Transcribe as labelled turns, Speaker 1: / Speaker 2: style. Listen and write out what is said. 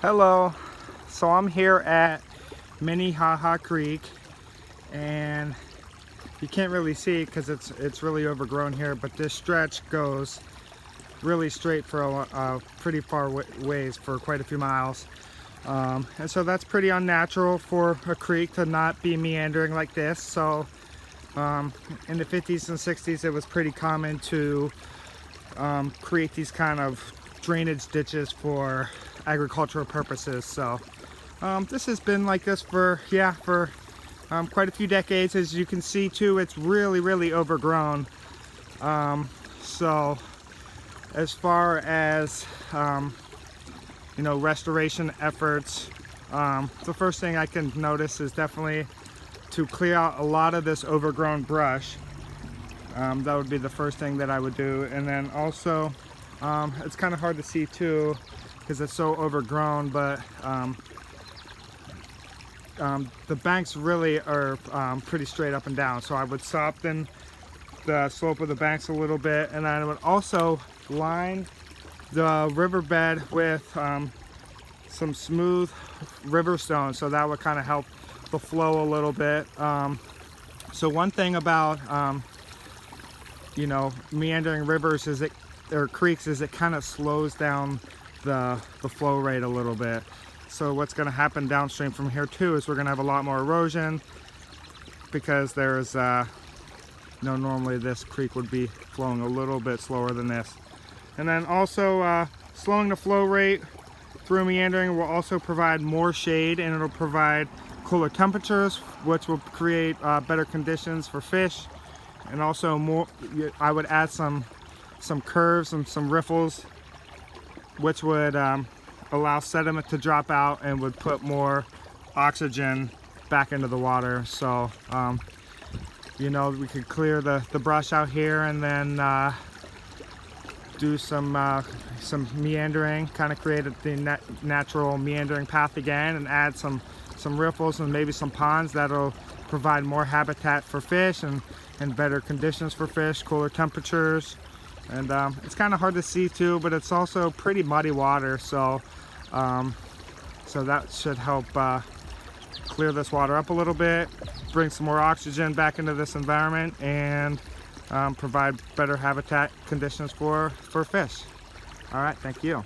Speaker 1: Hello. So I'm here at Minnehaha Creek, and you can't really see it because it's really overgrown here, but this stretch goes really straight for a pretty far ways, for quite a few miles. And so that's pretty unnatural for a creek to not be meandering like this. So in the 50s and 60s, it was pretty common to create these kind of drainage ditches for agricultural purposes. So this has been like this for quite a few decades. As you can see too, it's really overgrown. So as far as restoration efforts, the first thing I can notice is definitely to clear out a lot of this overgrown brush. That would be the first thing that I would do. And then also it's kind of hard to see too because it's so overgrown, but the banks really are pretty straight up and down. So I would soften the slope of the banks a little bit, and I would also line the riverbed with some smooth river stones, so that would kind of help the flow a little bit. So one thing about meandering rivers or creeks is it kind of slows down the flow rate a little bit. So what's going to happen downstream from here too is we're going to have a lot more erosion, because there's normally this creek would be flowing a little bit slower than this. And then also slowing the flow rate through meandering will also provide more shade, and it'll provide cooler temperatures, which will create better conditions for fish. And also more, I would add some curves and some riffles, which would allow sediment to drop out and would put more oxygen back into the water. So we could clear the brush out here, and then do some meandering, kind of create the natural meandering path again, and add some riffles and maybe some ponds that'll provide more habitat for fish and better conditions for fish, cooler temperatures. And it's kind of hard to see too, but it's also pretty muddy water, so that should help clear this water up a little bit, bring some more oxygen back into this environment, and provide better habitat conditions for fish. All right, thank you.